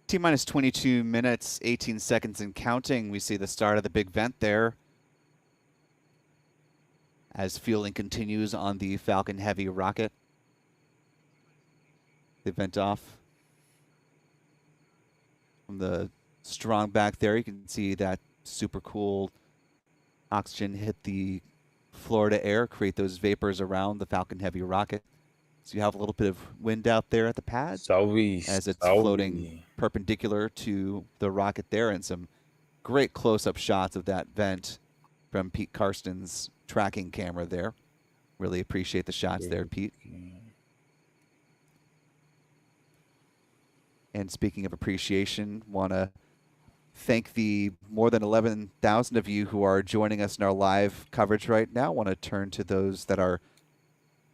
T-minus 22 minutes, 18 seconds and counting. We see the start of the big vent there as fueling continues on the Falcon Heavy rocket. They vent off from the strong back there. You can see that super cool oxygen hit the Florida air, create those vapors around the Falcon Heavy rocket. So you have a little bit of wind out there at the pad Salve, as it's floating salve. perpendicular to the rocket there, and some great close-up shots of that vent from Pete Karsten's tracking camera there. Really appreciate the shots there, Pete. And speaking of appreciation, want to thank the more than 11,000 of you who are joining us in our live coverage right now. Want to turn to those that are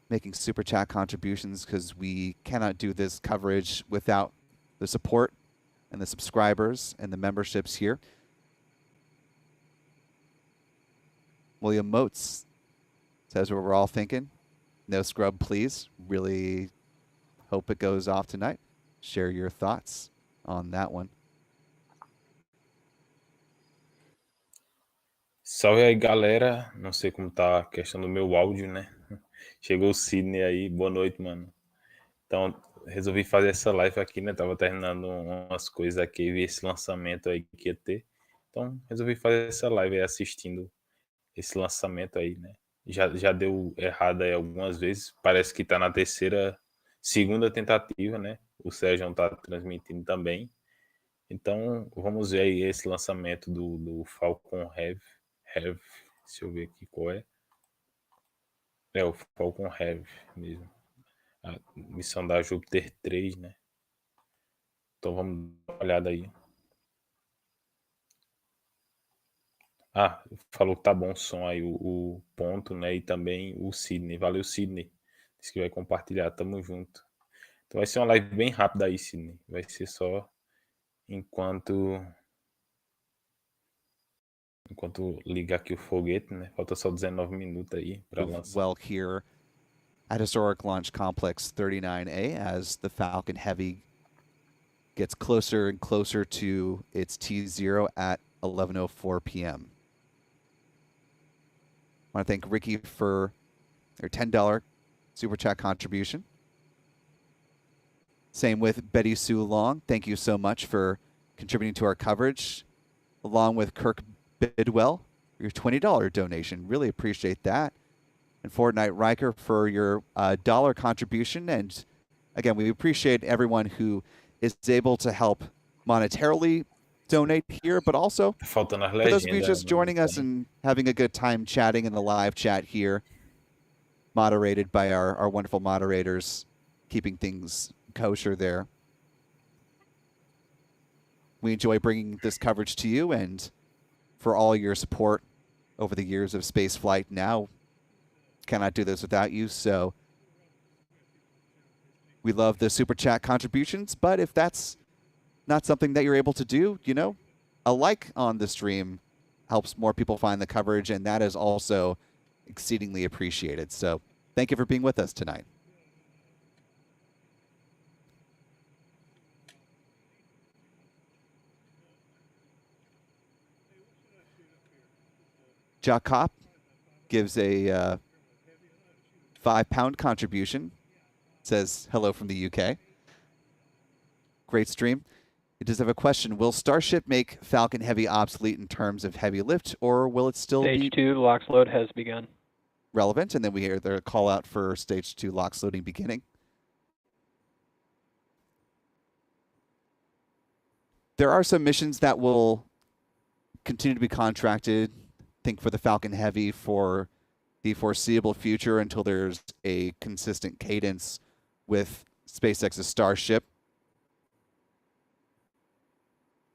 making super chat contributions, because we cannot do this coverage without the support and the subscribers and the memberships here. William Motes says what we're all thinking. No scrub, please. Really hope it goes off tonight. Share your thoughts on that one. Salve aí, galera. Não sei como tá a questão do meu áudio, né? Chegou o Sidney aí. Boa noite, mano. Então, resolvi fazer essa live aqui, né? Tava terminando umas coisas aqui e vi esse lançamento aí que ia ter. Então, resolvi fazer essa live aí assistindo esse lançamento aí, né? Já deu errado aí algumas vezes. Parece que tá na segunda tentativa, né? O Seja não tá transmitindo também. Então, vamos ver aí esse lançamento do Falcon Heavy. Deixa eu ver aqui qual é. É o Falcon Heavy mesmo. A missão da Júpiter 3, né? Então vamos dar uma olhada aí. Ah, falou que tá bom o som aí, o ponto, né? E também o Sidney. Valeu, Sidney. Disse que vai compartilhar, tamo junto. Então vai ser uma live bem rápida aí, Sidney. Vai ser só enquanto ligar aqui o foguete, né? Falta só 19 minutos aí para lançar. Well here at Historic Launch Complex 39A as the Falcon Heavy gets closer and closer to its T0 at 11:04 p.m. I want to thank Ricky for their $10 super chat contribution. Same with Betty Sue Long. Thank you so much for contributing to our coverage, along with Kirk Bidwell, your $20 donation. Really appreciate that. And Fortnite Riker for your dollar contribution. And again, we appreciate everyone who is able to help monetarily donate here, but also for those of you just joining us and having a good time chatting in the live chat here, moderated by our wonderful moderators, keeping things kosher there. We enjoy bringing this coverage to you, and for all your support over the years of spaceflight now, cannot do this without you. So we love the super chat contributions, but if that's not something that you're able to do, you know, a like on the stream helps more people find the coverage, and that is also exceedingly appreciated. So thank you for being with us tonight. Jakob gives a £5 contribution. Says hello from the UK. Great stream. It does have a question. Will Starship make Falcon Heavy obsolete in terms of heavy lift, or will it still be... Stage 2 LOX load has begun. Relevant, and then we hear the call out for Stage 2 LOX loading beginning. There are some missions that will continue to be contracted, I think, for the Falcon Heavy for the foreseeable future until there's a consistent cadence with SpaceX's Starship.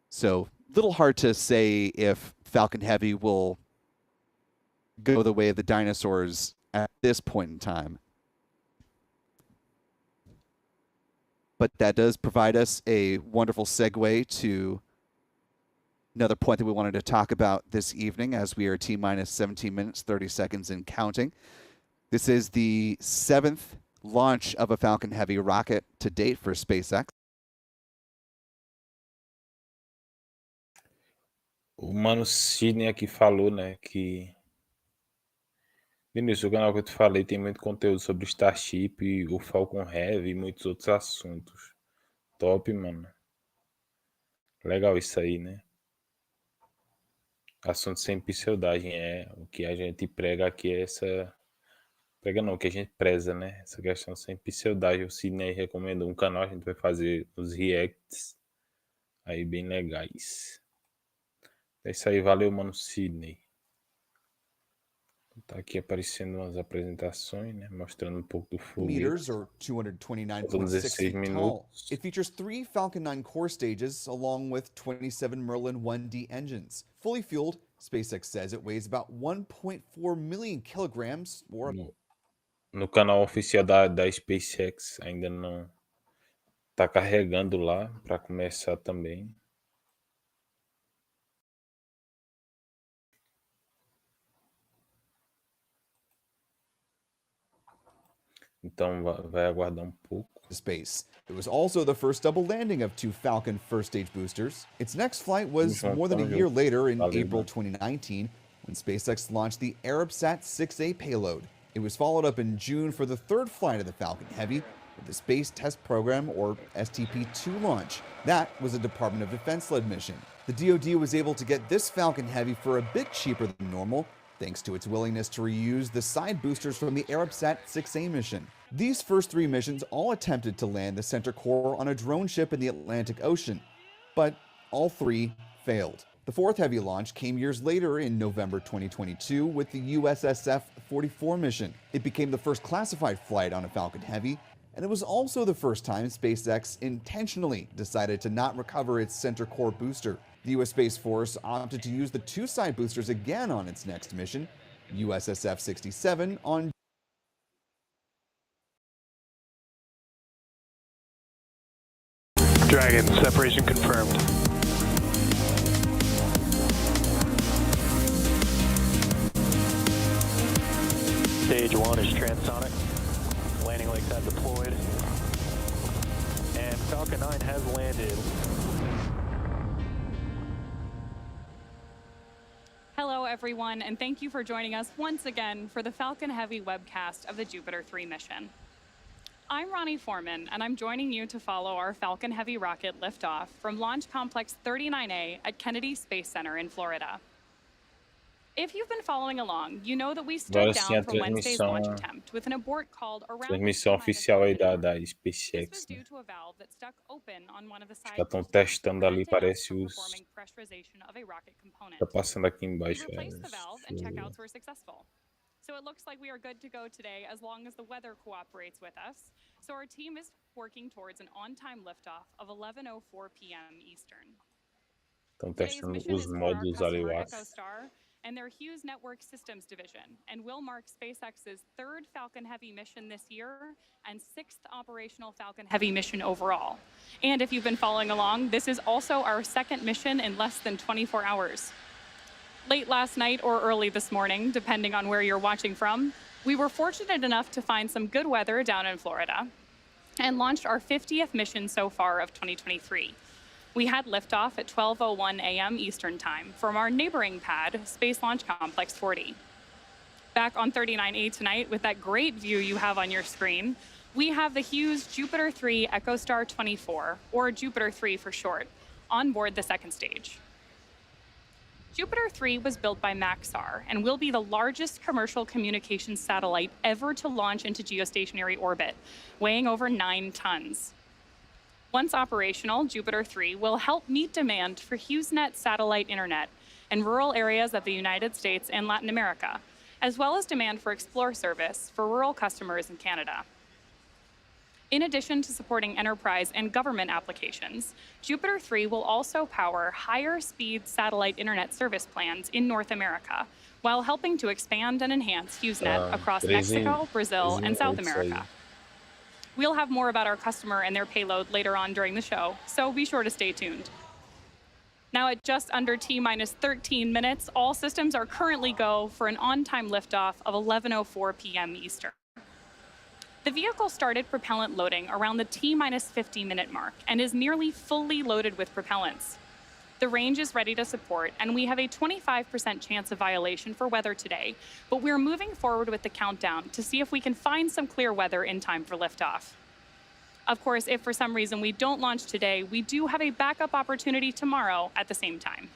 So a little hard to say if Falcon Heavy will go the way of the dinosaurs at this point in time. But that does provide us a wonderful segue to another point that we wanted to talk about this evening, as we are T-minus 17 minutes, 30 seconds and counting. This is the 7th launch of a Falcon Heavy rocket to date for SpaceX. O mano Sidney aqui falou, né, que Vinícius, o canal que eu te falei tem muito conteúdo sobre Starship, o Falcon Heavy e muitos outros assuntos. Top, mano. Legal isso aí, né? Assunto sem pseudagem é o que a gente prega aqui, é essa. Prega não, o que a gente preza, né? Essa questão sem pseudagem. O Sidney recomendou um canal, a gente vai fazer os reacts aí bem legais. É isso aí, valeu, mano Sidney. Tá aqui aparecendo umas apresentações, né? Mostrando um pouco do Meters, foguete. or Faltam 229.6 16 feet tall. minutos. It features 3 Falcon 9 core stages along with 27 Merlin 1D engines. Fully fueled, SpaceX says it weighs about 1.4 million kilograms, or No canal oficial da SpaceX ainda não tá carregando lá para começar também. Então vai aguardar um pouco. space. It was also the first double landing of 2 Falcon first stage boosters. Its next flight was more than a year later in April 2019 when SpaceX launched the Arabsat 6A payload. It was followed up in June for the third flight of the Falcon Heavy with the Space Test Program, or STP-2 launch. That was a Department of Defense-led mission. The DoD was able to get this Falcon Heavy for a bit cheaper than normal, thanks to its willingness to reuse the side boosters from the Arabsat 6A mission. These first 3 missions all attempted to land the center core on a drone ship in the Atlantic Ocean, but all 3 failed. The fourth heavy launch came years later in November 2022 with the USSF-44 mission. It became the first classified flight on a Falcon Heavy, and it was also the first time SpaceX intentionally decided to not recover its center core booster. The U.S. Space Force opted to use the 2 side boosters again on its next mission, USSF-67, on Dragon, separation confirmed. Stage 1 is transonic. Landing legs have deployed. And Falcon 9 has landed. Hello, everyone, and thank you for joining us once again for the Falcon Heavy webcast of the Jupiter 3 mission. I'm Ronnie Foreman, and I'm joining you to follow our Falcon Heavy rocket liftoff from Launch Complex 39A at Kennedy Space Center in Florida. If you've been following along, you know that we stood down from Wednesday's launch attempt with an abort called around transmissão oficial aí da This was SpaceX, due né? to a valve that stuck open on one of the side Já estão boosters, testando ali, preventing us parece from os. performing pressurization of a rocket component. Tá passando aqui We embaixo. replaced the valve and checkouts were successful. So it looks like we are good to go today as long as the weather cooperates with us. So our team is working towards an on-time liftoff of 11:04 p.m. Eastern. Estão Today's testando mission os is for our módulos ali, eu customer acho. EchoStar and their Hughes Network Systems division, and will mark SpaceX's 3rd Falcon Heavy mission this year and 6th operational Falcon Heavy mission overall. And if you've been following along, this is also our 2nd mission in less than 24 hours. Late last night or early this morning, depending on where you're watching from, we were fortunate enough to find some good weather down in Florida and launched our 50th mission so far of 2023. We had liftoff at 12:01 a.m. Eastern Time from our neighboring pad, Space Launch Complex 40. Back on 39A tonight, with that great view you have on your screen, we have the Hughes Jupiter 3 EchoStar 24, or Jupiter 3 for short, on board the 2nd stage. Jupiter 3 was built by Maxar and will be the largest commercial communications satellite ever to launch into geostationary orbit, weighing over 9 tons. Once operational, Jupiter 3 will help meet demand for HughesNet satellite internet in rural areas of the United States and Latin America, as well as demand for Explore service for rural customers in Canada. In addition to supporting enterprise and government applications, Jupiter 3 will also power higher speed satellite internet service plans in North America, while helping to expand and enhance HughesNet across Mexico, Brazil, and South America. We'll have more about our customer and their payload later on during the show, so be sure to stay tuned. Now at just under T-minus 13 minutes, all systems are currently go for an on-time liftoff of 11:04 p.m. Eastern. The vehicle started propellant loading around the T-minus 50-minute mark and is nearly fully loaded with propellants. The range is ready to support, and we have a 25% chance of violation for weather today, but we're moving forward with the countdown to see if we can find some clear weather in time for liftoff. Of course, if for some reason we don't launch today, we do have a backup opportunity tomorrow at the same time.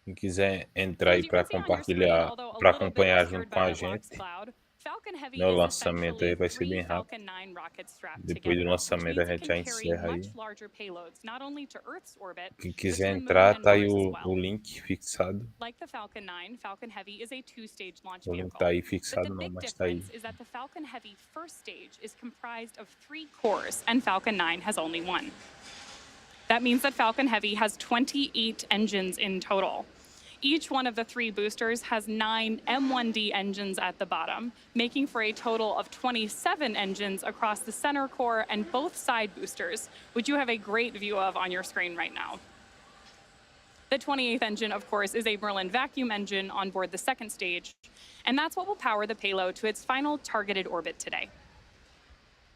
Quem quiser entrar As aí you para can see on your screen, compartilhar, although a para little bit acompanhar junto obscured com by a that box gente, cloud, Falcon Heavy né, o is lançamento aí essentially vai ser 3 bem rápido. Falcon 9 rockets strapped Depois do together, which lançamento a means it gente já can carry encerra much aí. larger payloads, not only to Earth's orbit, Quem but to quiser the Moon entrar, and tá aí Mars as o well. link fixado. Like the Falcon 9, Falcon Heavy is a two-stage launch O link vehicle. tá aí But fixado the não, big mas tá aí. difference is that the Falcon Heavy first stage is comprised of 3 cores, and Falcon 9 has only 1. That means that Falcon Heavy has 28 engines in total. Each one of the 3 boosters has 9 M1D engines at the bottom, making for a total of 27 engines across the center core and both side boosters, which you have a great view of on your screen right now. The 28th engine, of course, is a Merlin vacuum engine on board the second stage, and that's what will power the payload to its final targeted orbit today.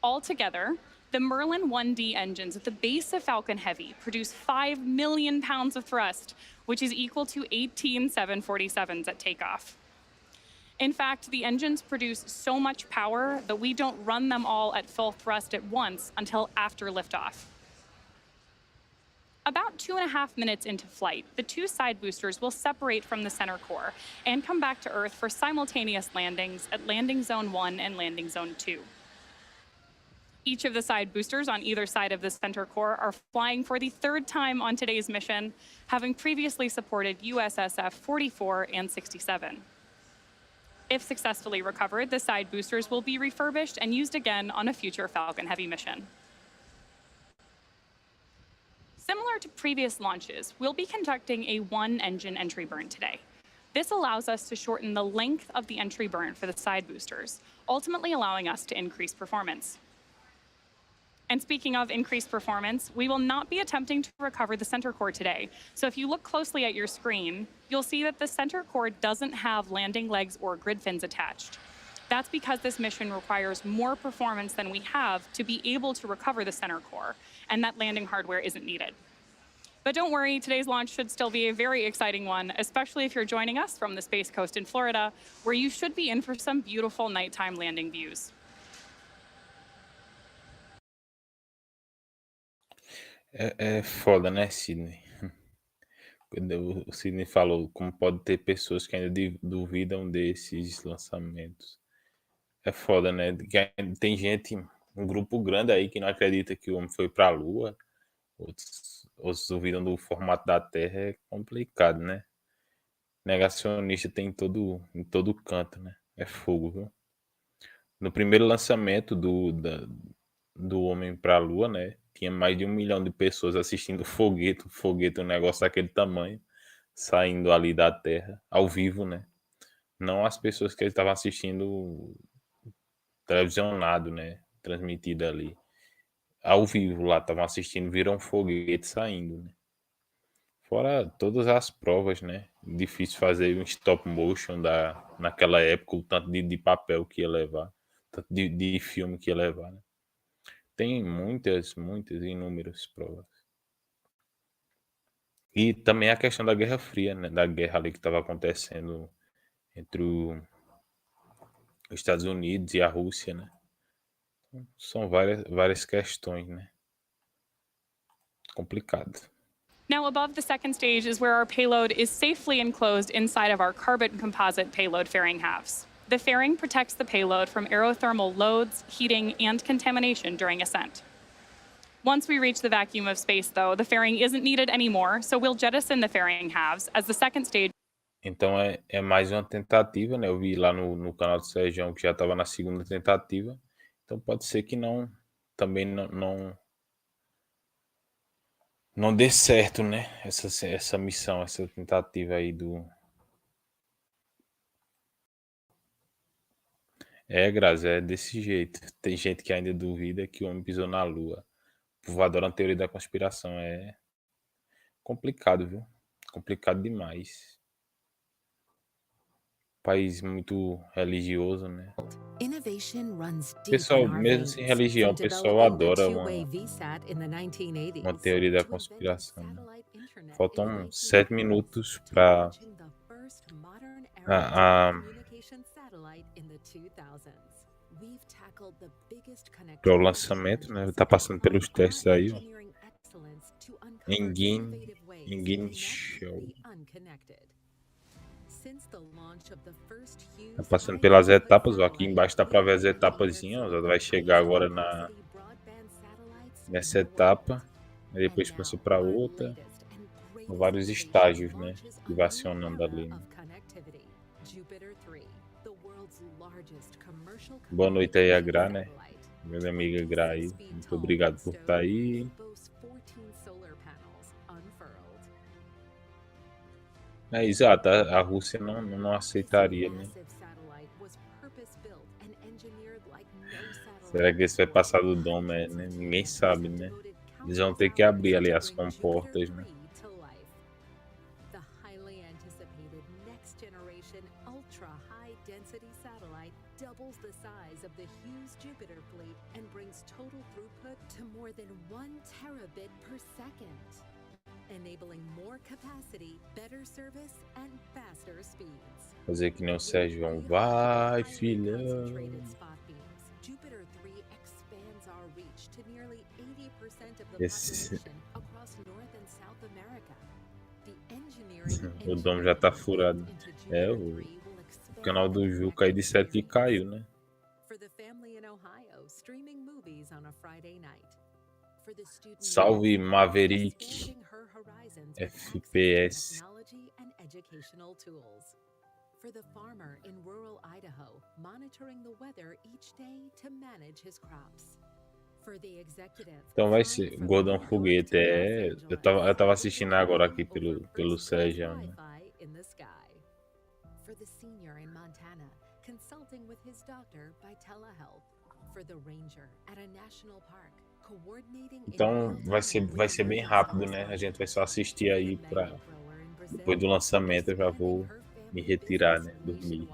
Altogether, the Merlin 1D engines at the base of Falcon Heavy produce 5 million pounds of thrust, which is equal to 18 747s at takeoff. In fact, the engines produce so much power that we don't run them all at full thrust at once until after liftoff. About 2.5 minutes into flight, the 2 side boosters will separate from the center core and come back to Earth for simultaneous landings at Landing Zone 1 and Landing Zone 2. Each of the side boosters on either side of the center core are flying for the 3rd time on today's mission, having previously supported USSF 44 and 67. If successfully recovered, the side boosters will be refurbished and used again on a future Falcon Heavy mission. Similar to previous launches, we'll be conducting a 1-engine entry burn today. This allows us to shorten the length of the entry burn for the side boosters, ultimately allowing us to increase performance. And speaking of increased performance, we will not be attempting to recover the center core today. So if you look closely at your screen, you'll see that the center core doesn't have landing legs or grid fins attached. That's because this mission requires more performance than we have to be able to recover the center core, and that landing hardware isn't needed. But don't worry, today's launch should still be a very exciting one, especially if you're joining us from the Space Coast in Florida, where you should be in for some beautiful nighttime landing views. É foda, né, Sidney? Quando o Sidney falou como pode ter pessoas que ainda duvidam desses lançamentos. É foda, né? Tem gente, um grupo grande aí que não acredita que o homem foi pra Lua. Outros duvidam do formato da Terra. É complicado, né? Negacionista tem em todo canto, né? É fogo, viu? No primeiro lançamento do homem pra Lua, né? Tinha mais de 1 milhão de pessoas assistindo o foguete, um negócio daquele tamanho, saindo ali da Terra, ao vivo, né? Não as pessoas que estavam assistindo televisionado, né? Transmitido ali. Ao vivo lá, estavam assistindo, viram um foguete saindo, né? Fora todas as provas, né? Difícil fazer um stop motion naquela época, o tanto de papel que ia levar, tanto de filme que ia levar, né? Tem muitas, inúmeras provas. E também a questão da Guerra Fria, né? Da guerra ali que estava acontecendo entre os Estados Unidos e a Rússia, né? São várias questões, né? Complicado. Now, above the second stage is where our payload is safely enclosed inside of our carbon composite payload fairing halves. The fairing protects the payload from aerothermal loads, heating, and contamination during ascent. Once we reach the vacuum of space, though, the fairing isn't needed anymore, so we'll jettison the fairing halves as the second stage. Então é mais uma tentativa, né? Eu vi lá no canal do Seja que já estava na segunda tentativa. Então pode ser que também não dê certo, né? Essa missão, essa tentativa aí REGRAS é desse jeito. Tem gente que ainda duvida que o homem pisou na Lua. Por adora a teoria da conspiração. É complicado, viu? Complicado demais. País muito religioso, né? Pessoal, mesmo sem religião, o pessoal adora uma teoria da conspiração, né? Faltam 7 minutos para o lançamento, né? Tá passando pelos testes aí, ó. Engine Show. Tá passando pelas etapas, ó. Aqui embaixo dá para ver as etapazinhas, ó. Vai chegar agora nessa etapa, aí depois passa para outra. Vários estágios, né? Que vai acionando ali, né? Boa noite aí, a Gra, né? Minha amiga Gra aí. Muito obrigado por estar aí. É exato, a Rússia não aceitaria, né? Será que esse vai passar do dom, né? Ninguém sabe, né? Eles vão ter que abrir ali as comportas, né? Doubles the size of the Hughes Jupiter fleet and brings total throughput to more than 1 terabit per second, enabling more capacity, better service, and faster speeds. Fazer que nem o Sérgio. Vai, filhão. Jupiter 3 expands our reach to nearly 80% of the population across North and South America. The engineering O dom já tá furado. É, o canal do Juca aí de 7 caiu, né? Salve Maverick FPS. For the farmer in rural Idaho, monitoring the weather each day to manage his crops. For the executive, Então vai ser Gordão Foguete. Eu tava assistindo agora aqui pelo Seja, né? For the senior in Montana, consulting with his doctor by telehealth. For the ranger at a national park, coordinating. Então vai ser bem rápido, né? A gente vai só assistir aí para depois do lançamento eu já vou me retirar, né? Dormir.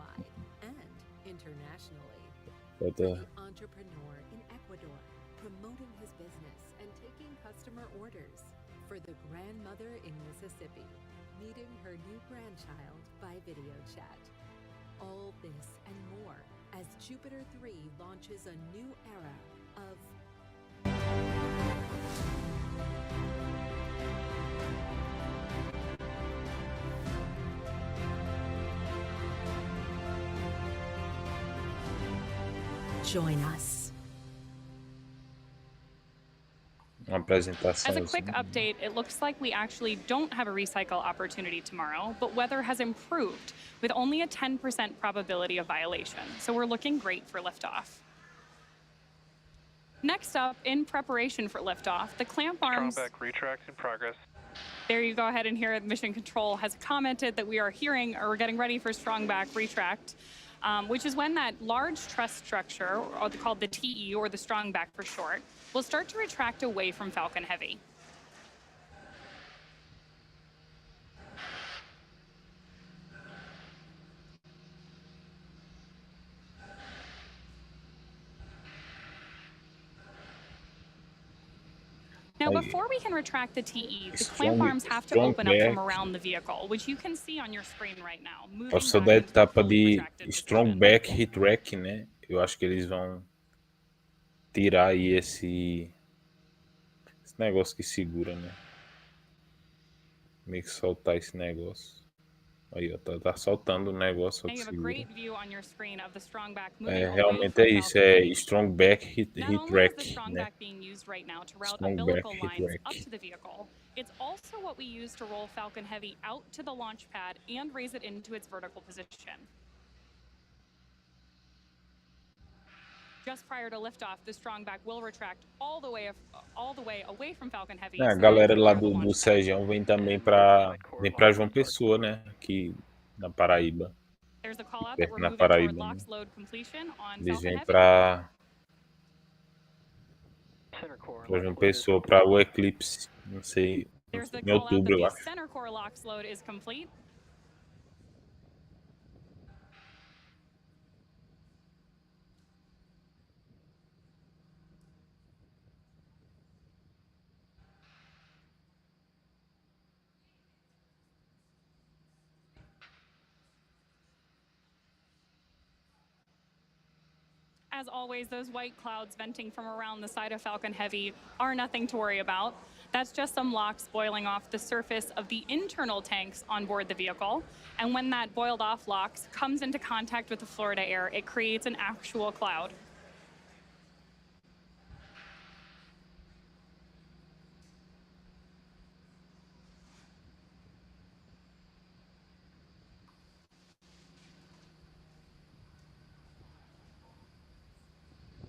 Falta Entrepreneur in Ecuador, promoting his business and taking customer orders. For the grandmother in Mississippi, meeting her new grandchild by video chat. All this and more as Jupiter 3 launches a new era of join us. uma apresentação. As a quick update, it looks like we actually don't have a recycle opportunity tomorrow, but weather has improved with only a 10% probability of violation. So we're looking great for liftoff. Next up, in preparation for liftoff, the clamp arms. Strongback retract in progress. There you go ahead and hear Mission Control has commented that we are hearing or we're getting ready for strongback retract, which is when that large truss structure, or called the TE or the strongback for short, will start to retract away from Falcon Heavy. Now, before we can retract the TE, the clamp arms have to open up from around the vehicle, which you can see on your screen right now. Passou da etapa de strongback retract, né? Eu acho que eles vão tirar aí esse negócio que segura, né? Meio que soltar esse negócio. Aí, ó, tá soltando o negócio que segura. Realmente é isso, é strongback retract, né? Strongback retract. It's also what we use to roll Falcon Heavy out to the launch pad and raise it into its vertical position. Just prior to liftoff, the strongback will retract all the way away from Falcon Heavy. A galera lá do Sejão vem também para João Pessoa, né? Aqui na Paraíba. Perto na Paraíba. Né? Eles vêm para João Pessoa, para o Eclipse, não sei, em outubro, eu acho. Center core LOX load is complete. As always, those white clouds venting from around the side of Falcon Heavy are nothing to worry about. That's just some LOX boiling off the surface of the internal tanks on board the vehicle. And when that boiled off LOX comes into contact with the Florida air, it creates an actual cloud.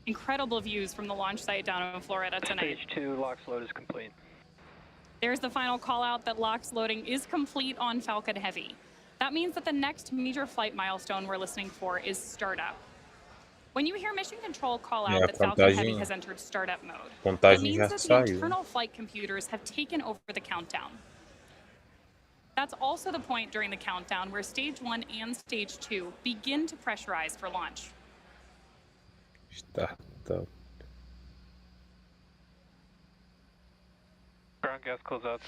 Incredible views from the launch site down in Florida tonight. Stage 2 LOX load is complete. There's the final call out that LOX loading is complete on Falcon Heavy. That means that the next major flight milestone we're listening for is startup. When you hear Mission Control call out that Falcon Heavy has entered startup mode, it means that the internal flight computers have taken over the countdown. That's also the point during the countdown where Stage 1 and Stage 2 begin to pressurize for launch. Startup. Ground gas closeouts.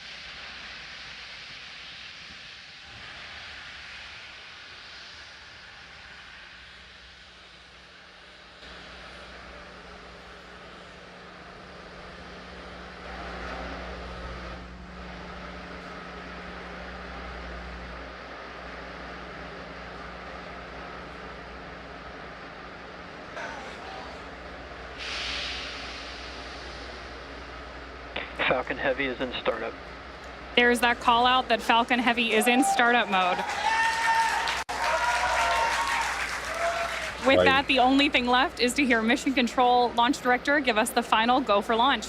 Falcon Heavy is in startup. There's that call out that Falcon Heavy is in startup mode. With that, the only thing left is to hear Mission Control Launch Director give us the final go for launch.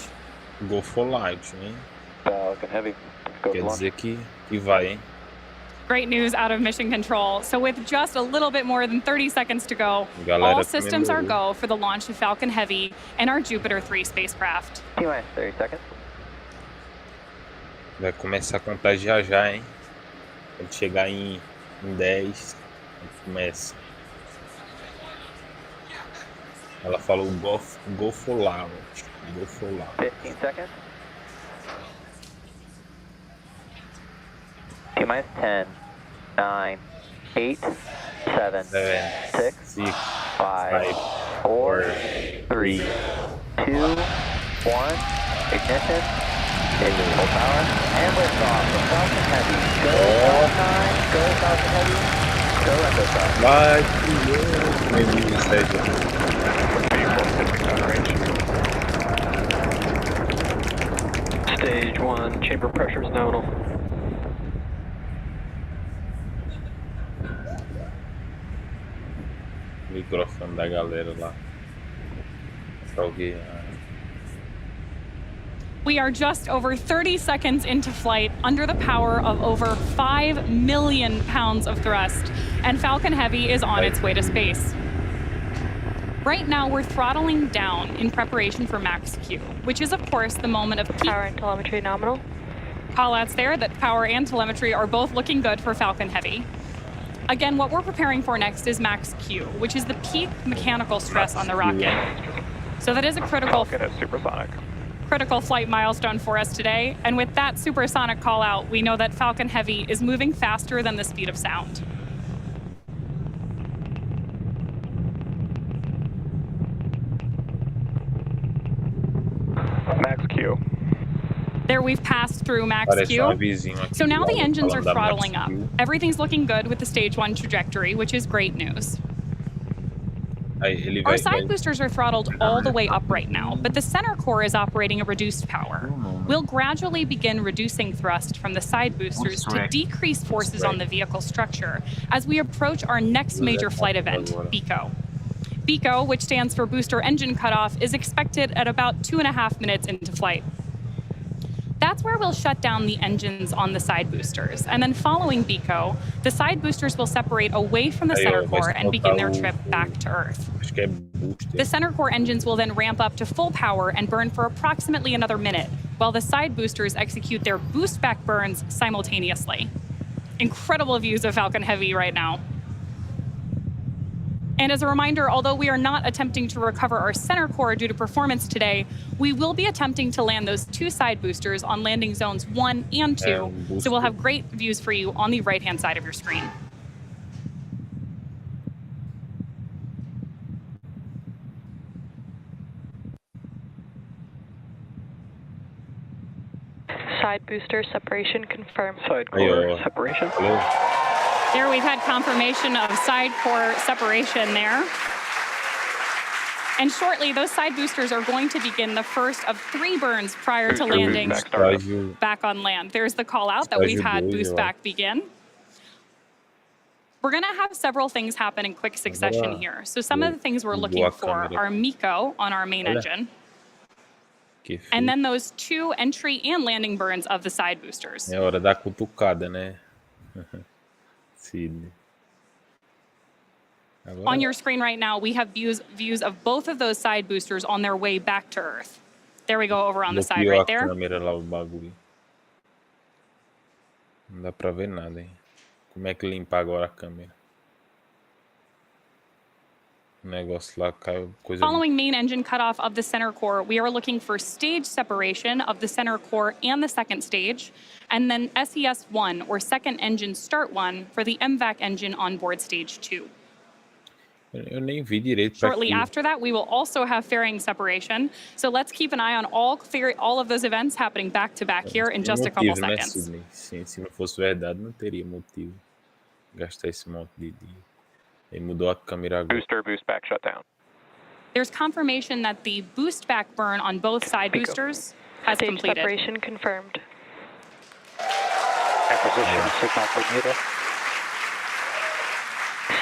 Go for launch, hein? Falcon Heavy, go Quer for launch. dizer que vai, hein? Great news out of Mission Control. So with just a little bit more than 30 seconds to go, Galera, all systems are primeiro. go for the launch of Falcon Heavy and our Jupiter 3 spacecraft. T-minus 30 seconds. Vai começar a contar já, hein? Quando chegar em 10, começa. Ela falou go for launch. Go for launch. 15 seconds. T-minus 10, 9, 8, 7, 6, 6, 5, 4, 3, 2, 1, ignition, engine full power, and liftoff of Falcon Heavy. Go Falcon 9, go Falcon Heavy, go and liftoff. Vai, que bem-vindos, Seja. Stage 1, chamber pressure is nominal. Microfone da galera lá. Pra alguém. We are just over 30 seconds into flight under the power of over 5 million pounds of thrust, and Falcon Heavy is on its way to space. Right now, we're throttling down in preparation for max Q, which is, of course, the moment of peak. Power and telemetry nominal. Callouts there that power and telemetry are both looking good for Falcon Heavy. Again, what we're preparing for next is max Q, which is the peak mechanical stress on the rocket. So that is a critical flight milestone for us today. And with that supersonic call out, we know that Falcon Heavy is moving faster than the speed of sound. Max Q. There we've passed through max Q. So now the engines are throttling up. Everything's looking good with the stage 1 trajectory, which is great news. Our side boosters are throttled all the way up right now, but the center core is operating at reduced power. We'll gradually begin reducing thrust from the side boosters to decrease forces on the vehicle structure as we approach our next major flight event, BECO. BECO, which stands for Booster Engine Cutoff, is expected at about 2.5 minutes into flight. That's where we'll shut down the engines on the side boosters. And then following BECO, the side boosters will separate away from the center core and begin their trip back to Earth. The center core engines will then ramp up to full power and burn for approximately another minute, while the side boosters execute their boost back burns simultaneously. Incredible views of Falcon Heavy right now. And as a reminder, although we are not attempting to recover our center core due to performance today, we will be attempting to land those 2 side boosters on landing zones 1 and 2, so we'll have great views for you on the right-hand side of your screen. Side booster separation confirmed. Side Aí, core ó. separation. Valeu. There we've had confirmation of side core separation there. And shortly, those side boosters are going to begin the first of 3 burns prior to Booster landing boost back startup. Estágio, back on land. There's the call out that we've had Estágio dois, boost eu back begin. We're going to have several things happen in quick succession Agora, here. So some of the things we're ligou looking a for câmera. are MECO on our main Olha. engine, que and fica. then those 2 entry and landing burns of the side boosters. É hora da cutucada, né? Sidney. Agora, On your screen right now, we have views of both of those side boosters on their way back to Earth. There we go over on the side bloqueou right a there. câmera lá, o bagulho. Não dá pra ver nada, hein? Como é que limpa agora a câmera? O negócio lá caiu, coisa... Following main engine cutoff of the center core, we are looking for stage separation of the center core and the second stage, and then SES1, or second engine start 1, for the MVAC engine on board stage 2. Eu nem vi direito pra Shortly aqui. after that, we will also have fairing separation. So let's keep an eye on all of those events happening back to back here in Tem just a couple motivo, né, seconds. Sidney? Se não fosse verdade, não teria motivo gastar esse monte de dia. Ele mudou a câmera agora. Booster boost back shutdown. There's confirmation that the boost back burn on both side Pico. boosters has Stage completed. separation confirmed. Acquisition signal proibido.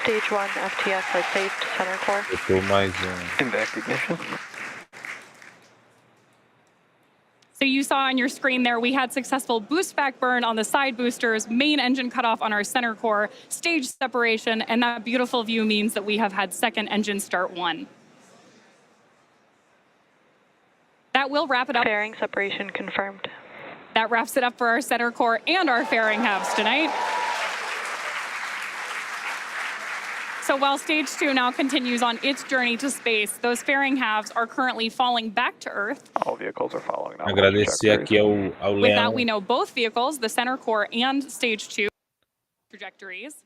Stage 1 FTS has saved center core. Botou mais um. Impact ignition. So you saw on your screen there, we had successful boost back burn on the side boosters, main engine cutoff on our center core, stage separation, and that beautiful view means that we have had second engine start 1. That will wrap it up. Fairing separation confirmed. That wraps it up for our center core and our fairing halves tonight. So while stage 2 now continues on its journey to space, those fairing halves are currently falling back to Earth. All vehicles are following now. Agradecer aqui ao With that, Leão. we know both vehicles, the center core and stage 2 trajectories.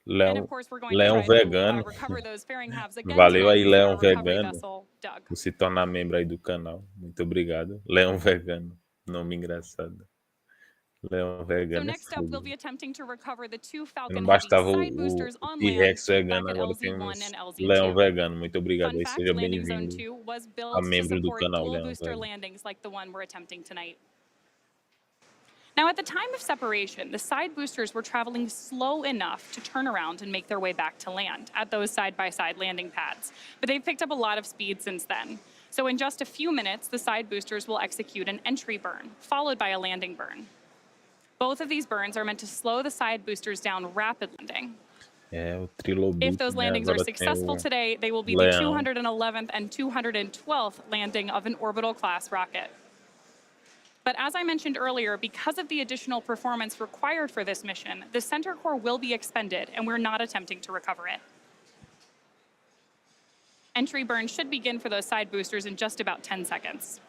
And Leão, of course, we're going Leão to try vegano. to recover those fairing halves again Valeu tonight aí, using Leão our recovery vegano, vessel, Doug. por se tornar membro aí do canal. Muito obrigado. Leão vegano. Nome engraçado. Leão So vegano. next up, we'll be attempting to recover the 2 Não Falcon Heavy bastava side o boosters on land T-Rex back vegano, at agora LZ1 temos and Leão LZ2. vegano. Muito obrigado. Fun E fact, seja Landing Zone bem-vindo 2 was a built to membro do support canal, dual Leão booster vegano. landings like the one we're attempting tonight. Now, at the time of separation, the side boosters were traveling slow enough to turn around and make their way back to land at those side-by-side landing pads. But they've picked up a lot of speed since then. So in just a few minutes, the side boosters will execute an entry burn, followed by a landing burn. Both of these burns are meant to slow the side boosters down rapidly. É, o trilobito, If those né? landings are Agora tem successful o today, they will be the Leão. 211th and 212th landing of an orbital-class rocket. But as I mentioned earlier, because of the additional performance required for this mission, the center core will be expended, and we're not attempting to recover it. Entry burn should begin for those side boosters in just about 10 seconds.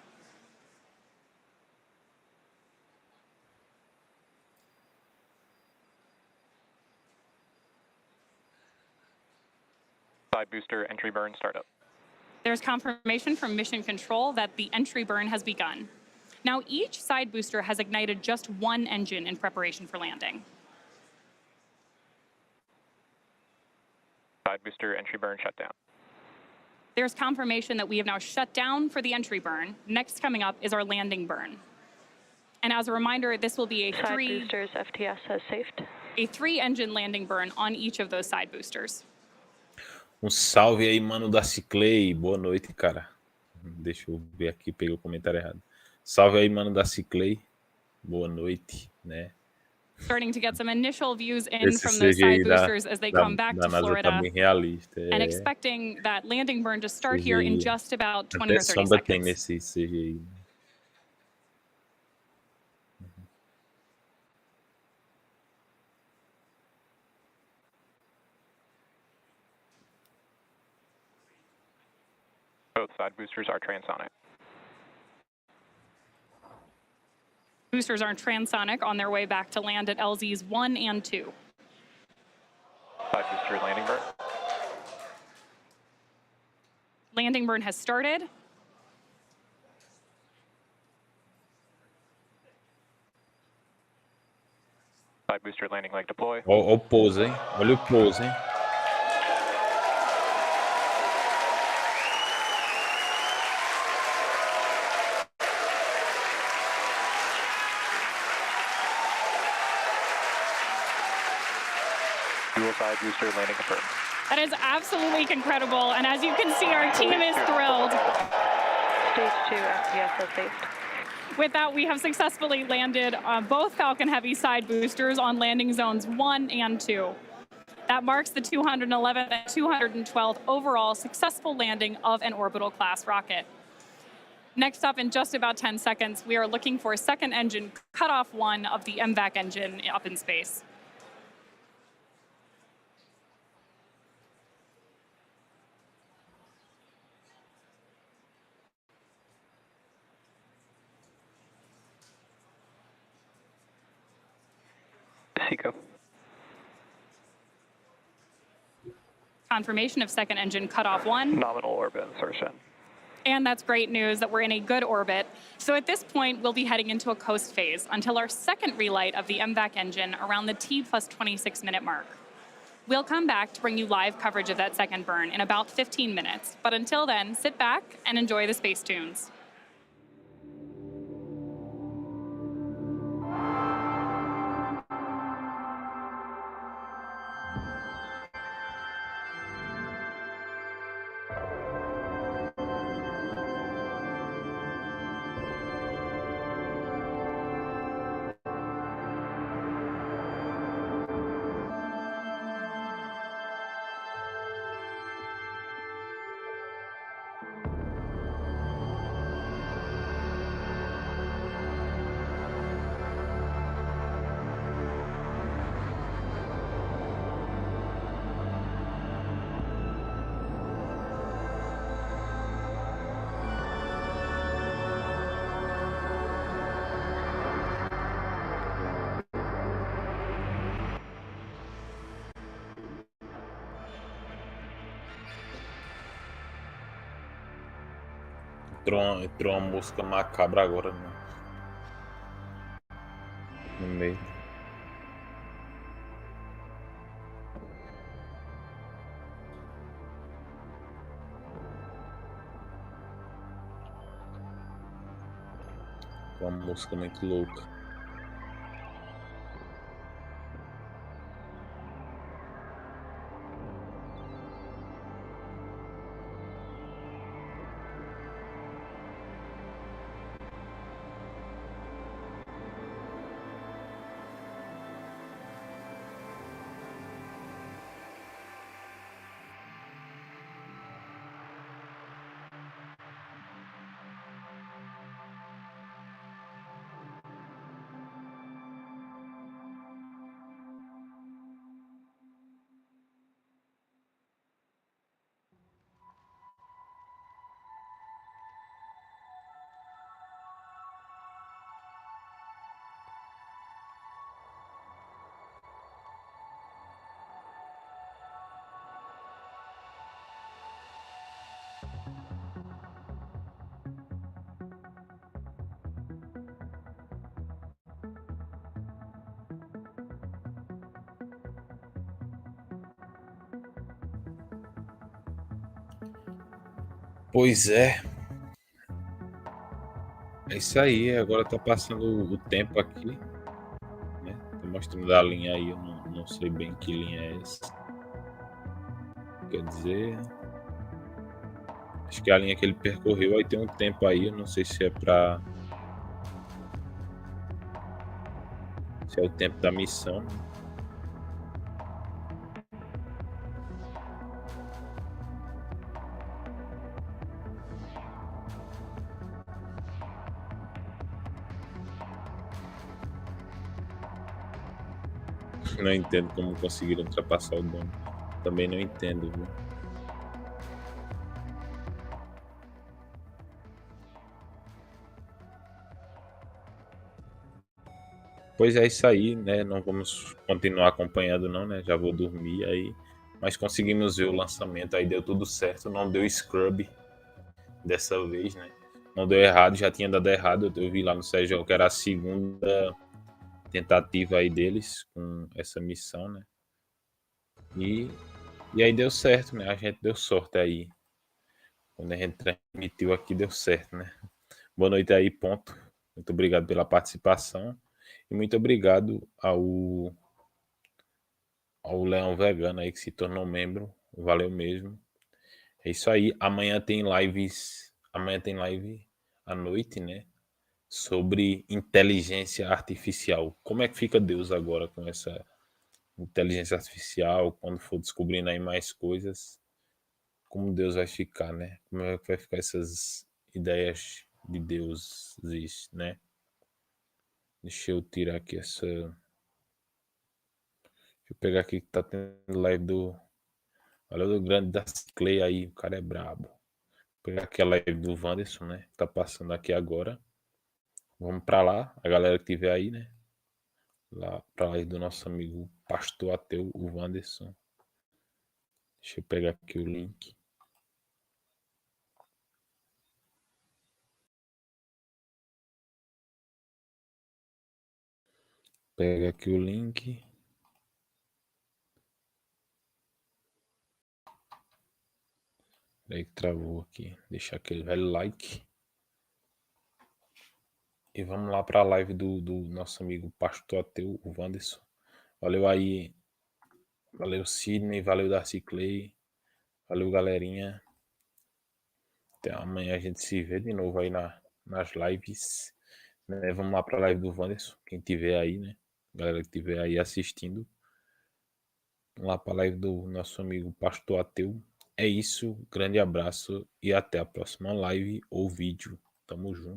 Side booster entry burn startup. There's confirmation from mission control that the entry burn has begun. Now, each side booster has ignited just one engine in preparation for landing. Side booster entry burn shutdown. There's confirmation that we have now shut down for the entry burn. Next coming up is our landing burn. And as a reminder, this will be Side boosters FTS has saved. a 3-engine landing burn on each of those side boosters. Salve aí, mano da Ciclei. Boa noite, cara. Deixa eu ver aqui, peguei o comentário errado. Salve aí, mano da Ciclei. Boa noite, né? Starting to get some initial views in Esse from those seja aí side boosters as they come back da to NASA Florida, tá bem realista. and expecting that landing burn to start Seja here in aí. just about 20 Até or 30 sombra tem seconds. nesse seja aí. Both side boosters are transonic. Boosters are transonic on their way back to land at LZs 1 and 2. Side booster landing burn. Landing burn has started. Side booster landing leg deploy. Ó o pouso, hein? Olha o pouso, hein? Dual side booster landing confirmed. That is absolutely incredible. And as you can see, our team is thrilled. Stage 2 FPS has saved. With that, we have successfully landed both Falcon Heavy side boosters on landing zones 1 and 2. That marks the 211th and 212th overall successful landing of an orbital class rocket. Next up, in just about 10 seconds, we are looking for second engine cutoff 1 of the MVAC engine up in space. Seco. Confirmation of second engine cutoff 1. Nominal orbit insertion. And that's great news that we're in a good orbit. So at this point, we'll be heading into a coast phase until our second relight of the MVAC engine around the T+26 minute mark. We'll come back to bring you live coverage of that second burn in about 15 minutes. But until then, sit back and enjoy the space tunes. Entrou uma mosca macabra agora no meio. Uma mosca muito louca. Pois é. É isso aí. Agora tá passando o tempo aqui, né? Tá mostrando a linha aí. Eu não sei bem que linha é essa. Quer dizer, acho que é a linha que ele percorreu. Aí tem um tempo aí. Eu não sei se é pra... se é o tempo da missão, né? Não entendo como conseguiram ultrapassar o dono. Também não entendo, viu? Pois é isso aí, né? Não vamos continuar acompanhando não, né? Já vou dormir aí. Mas conseguimos ver o lançamento, aí deu tudo certo. Não deu scrub dessa vez, né? Não deu errado, já tinha dado errado. Eu vi lá no Seja que era a segunda tentativa aí deles com essa missão, né? E aí deu certo, né? A gente deu sorte aí. Quando a gente transmitiu aqui, deu certo, né? Boa noite aí, ponto. Muito obrigado pela participação. E muito obrigado ao Leão Vegano aí que se tornou membro. Valeu mesmo. É isso aí. Amanhã tem live à noite, né? Sobre inteligência artificial. Como é que fica Deus agora com essa inteligência artificial? Quando for descobrindo aí mais coisas, como Deus vai ficar, né? Como é que vai ficar essas ideias de deuses, né? Deixa eu tirar aqui essa. Deixa eu pegar aqui que tá tendo live do. Olha o grande da Clay aí, o cara é brabo. Vou pegar aqui a live do Wanderson, né? Tá passando aqui agora. Vamos pra lá, a galera que tiver aí, né? Lá pra live do nosso amigo pastor ateu, o Wanderson. Deixa eu pegar aqui o link. Pega aqui o link. Peraí que travou aqui. Deixar aquele velho like. E vamos lá para a live do nosso amigo pastor ateu, o Wanderson. Valeu aí. Valeu Sidney, valeu Darcy Clay. Valeu galerinha. Até amanhã a gente se vê de novo aí nas lives. Né? Vamos lá para a live do Wanderson. Quem tiver aí, né? Galera que tiver aí assistindo. Vamos lá para a live do nosso amigo pastor ateu. É isso. Grande abraço e até a próxima live ou vídeo. Tamo junto.